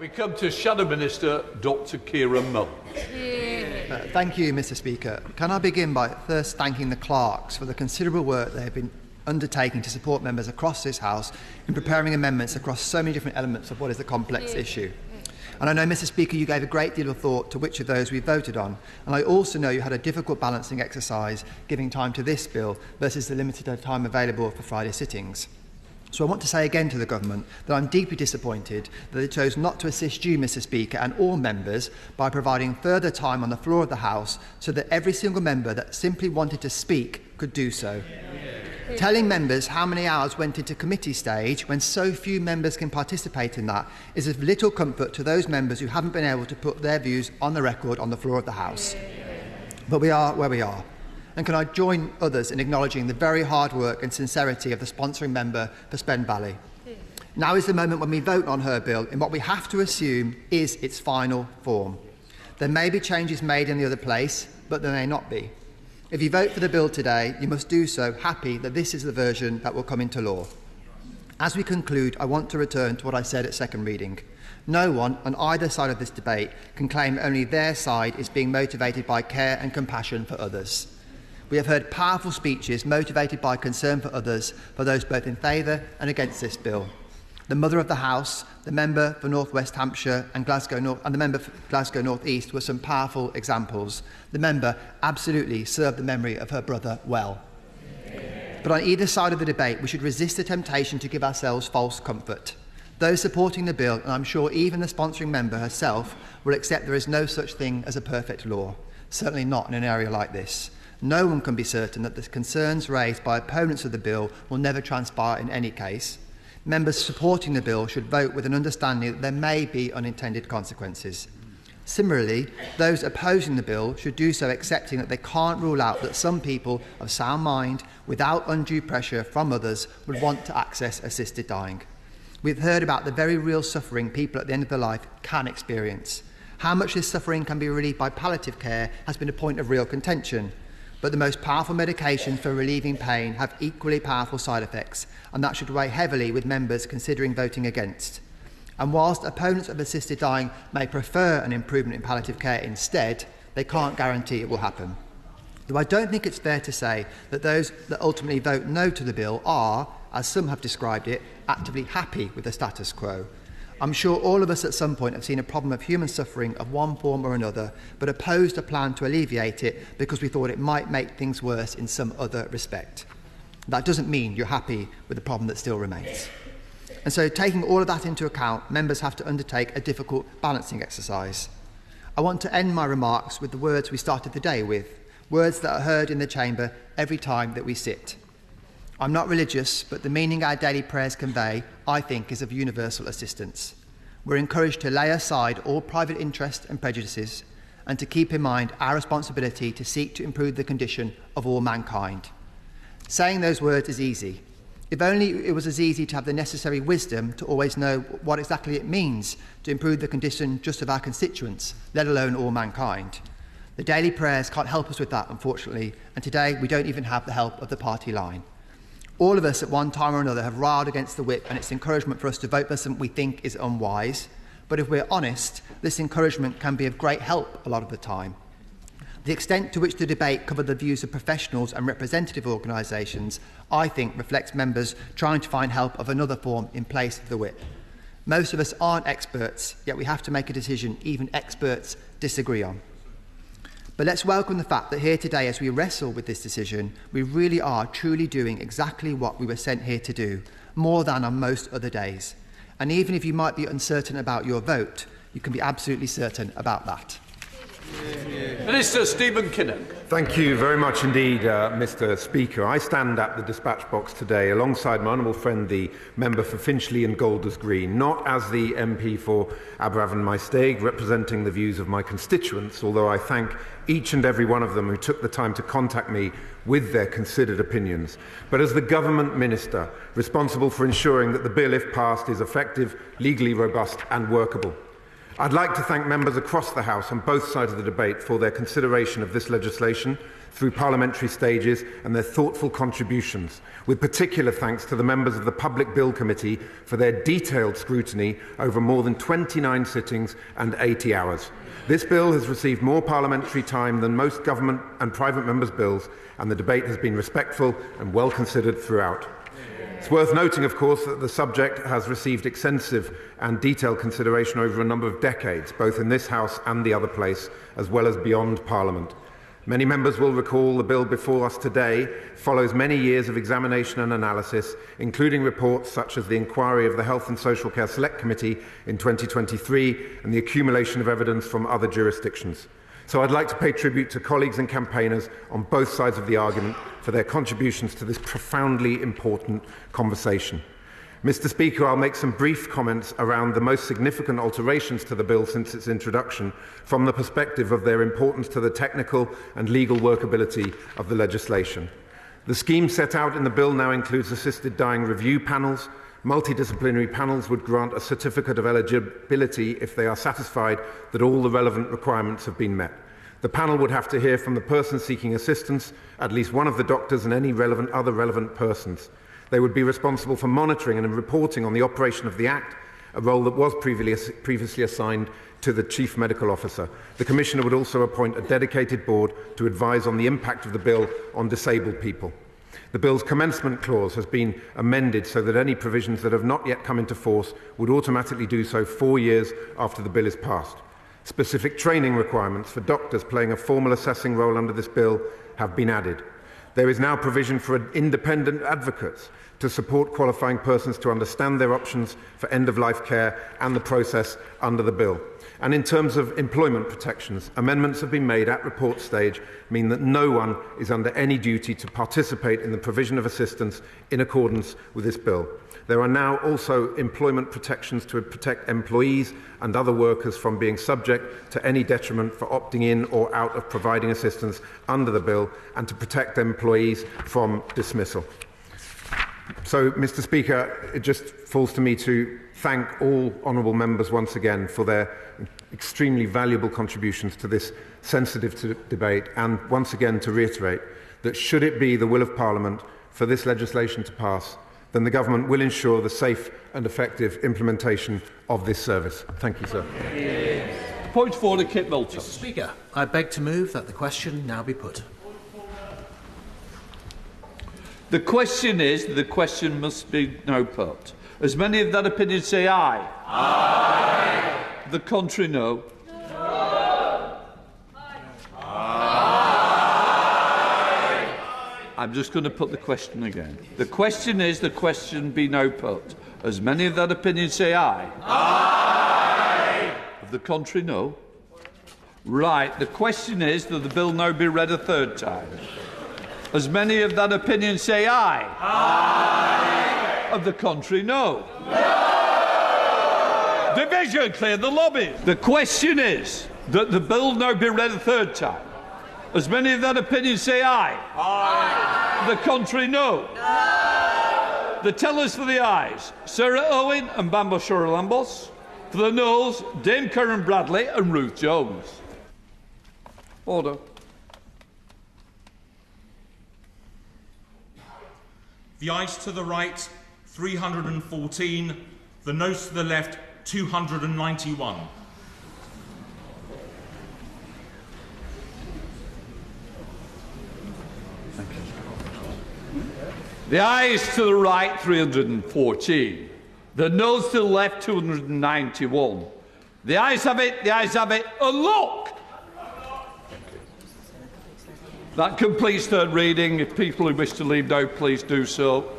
We come to Shadow Minister Dr Kieran Mullan. Thank you, Mr Speaker. Can I begin by first thanking the clerks for the considerable work they have been undertaking to support members across this House in preparing amendments across so many different elements of what is a complex issue. And I know, Mr Speaker, you gave a great deal of thought to which of those we voted on. And I also know you had a difficult balancing exercise giving time to this bill versus the limited time available for Friday sittings. So I want to say again to the Government that I'm deeply disappointed that they chose not to assist you, Mr Speaker, and all members by providing further time on the floor of the House so that every single member that simply wanted to speak could do so. Telling members how many hours went into committee stage when so few members can participate in that is of little comfort to those members who haven't been able to put their views on the record on the floor of the House. But we are where we are. And can I join others in acknowledging the very hard work and sincerity of the sponsoring member for Spen Valley. Now is the moment when we vote on her bill in what we have to assume is its final form. There may be changes made in the other place, but there may not be. If you vote for the bill today, you must do so happy that this is the version that will come into law. As we conclude, I want to return to what I said at second reading. No one on either side of this debate can claim only their side is being motivated by care and compassion for others. We have heard powerful speeches motivated by concern for others, for those both in favour and against this bill. The Mother of the House, the member for North West Hampshire and Glasgow North, and the member for Glasgow North East were some powerful examples. The member absolutely served the memory of her brother well. But on either side of the debate, we should resist the temptation to give ourselves false comfort. Those supporting the bill, and I'm sure even the sponsoring member herself, will accept there is no such thing as a perfect law, certainly not in an area like this. No one can be certain that the concerns raised by opponents of the bill will never transpire in any case. Members supporting the bill should vote with an understanding that there may be unintended consequences. Similarly, those opposing the bill should do so accepting that they can't rule out that some people of sound mind, without undue pressure from others, would want to access assisted dying. We've heard about the very real suffering people at the end of their life can experience. How much this suffering can be relieved by palliative care has been a point of real contention. But the most powerful medications for relieving pain have equally powerful side effects, and that should weigh heavily with members considering voting against. And whilst opponents of assisted dying may prefer an improvement in palliative care instead, they can't guarantee it will happen. Though I don't think it's fair to say that those that ultimately vote no to the bill are, as some have described it, actively happy with the status quo. I'm sure all of us at some point have seen a problem of human suffering of one form or another, but opposed a plan to alleviate it because we thought it might make things worse in some other respect. That doesn't mean you're happy with the problem that still remains. And so, taking all of that into account, members have to undertake a difficult balancing exercise. I want to end my remarks with the words we started the day with, words that are heard in the chamber every time that we sit. I'm not religious, but the meaning our daily prayers convey, I think, is of universal assistance. We're encouraged to lay aside all private interest and prejudices and to keep in mind our responsibility to seek to improve the condition of all mankind. Saying those words is easy. If only it was as easy to have the necessary wisdom to always know what exactly it means to improve the condition just of our constituents, let alone all mankind. The daily prayers can't help us with that, unfortunately, and today we don't even have the help of the party line. All of us at one time or another have riled against the whip and its encouragement for us to vote for something we think is unwise. But if we're honest, this encouragement can be of great help a lot of the time. The extent to which the debate covered the views of professionals and representative organisations, I think, reflects members trying to find help of another form in place of the whip. Most of us aren't experts, yet we have to make a decision even experts disagree on. But let's welcome the fact that here today, as we wrestle with this decision, we really are truly doing exactly what we were sent here to do, more than on most other days. And even if you might be uncertain about your vote, you can be absolutely certain about that. Minister Stephen Kinnock. Thank you very much indeed, Mr Speaker. I stand at the dispatch box today alongside my honourable friend, the member for Finchley and Golders Green, not as the MP for Aberavon Maesteg, representing the views of my constituents, although I thank each and every one of them who took the time to contact me with their considered opinions, but as the Government Minister responsible for ensuring that the bill, if passed, is effective, legally robust and workable. I'd like to thank members across the House on both sides of the debate for their consideration of this legislation, through parliamentary stages and their thoughtful contributions, with particular thanks to the members of the Public Bill Committee for their detailed scrutiny over more than 29 sittings and 80 hours. This bill has received more parliamentary time than most government and private members' bills, and the debate has been respectful and well considered throughout. It's worth noting, of course, that the subject has received extensive and detailed consideration over a number of decades, both in this House and the other place, as well as beyond Parliament. Many members will recall the bill before us today follows many years of examination and analysis, including reports such as the inquiry of the Health and Social Care Select Committee in 2023 and the accumulation of evidence from other jurisdictions. So I'd like to pay tribute to colleagues and campaigners on both sides of the argument for their contributions to this profoundly important conversation. Mr. Speaker, I'll make some brief comments around the most significant alterations to the bill since its introduction from the perspective of their importance to the technical and legal workability of the legislation. The scheme set out in the bill now includes assisted dying review panels. Multidisciplinary panels would grant a certificate of eligibility if they are satisfied that all the relevant requirements have been met. The panel would have to hear from the person seeking assistance, at least one of the doctors and any other relevant persons. They would be responsible for monitoring and reporting on the operation of the Act, a role that was previously assigned to the Chief Medical Officer. The Commissioner would also appoint a dedicated board to advise on the impact of the bill on disabled people. The bill's commencement clause has been amended so that any provisions that have not yet come into force would automatically do so 4 years after the bill is passed. Specific training requirements for doctors playing a formal assessing role under this bill have been added. There is now provision for independent advocates to support qualifying persons to understand their options for end-of-life care and the process under the bill. And in terms of employment protections, amendments have been made at report stage mean that no one is under any duty to participate in the provision of assistance in accordance with this bill. There are now also employment protections to protect employees and other workers from being subject to any detriment for opting in or out of providing assistance under the bill, and to protect employees from dismissal. So, Mr. Speaker, it just falls to me to thank all honourable members once again for their extremely valuable contributions to this sensitive debate, and once again to reiterate that should it be the will of Parliament for this legislation to pass, then the Government will ensure the safe and effective implementation of this service. Thank you, sir. Point of order, Kit Milton. Mr. Speaker, I beg to move that the question now be put. The question is, the question must be now put. As many of that opinion say aye. Aye. The contrary, no. No. Aye. I'm just going to put the question again. The question is, the question be now put. As many of that opinion say aye. Aye. Of the contrary, no. Right. The question is that the bill now be read a third time. As many of that opinion say aye. Aye. Of the contrary, no. No. Division, clear the lobby. The question is that the bill now be read a third time. As many of that opinion say aye. Aye. Of the contrary, no. No. The tellers for the ayes, Sarah Owen and Bambo Shora-Lambos. For the noes, Dame Kieran Bradley and Ruth Jones. Order. The ayes to the right, 314. The noes to the left, 291. The ayes to the right, 314. The noes to the left, 291. The ayes have it, and look! That completes third reading. If people who wish to leave now, please do so.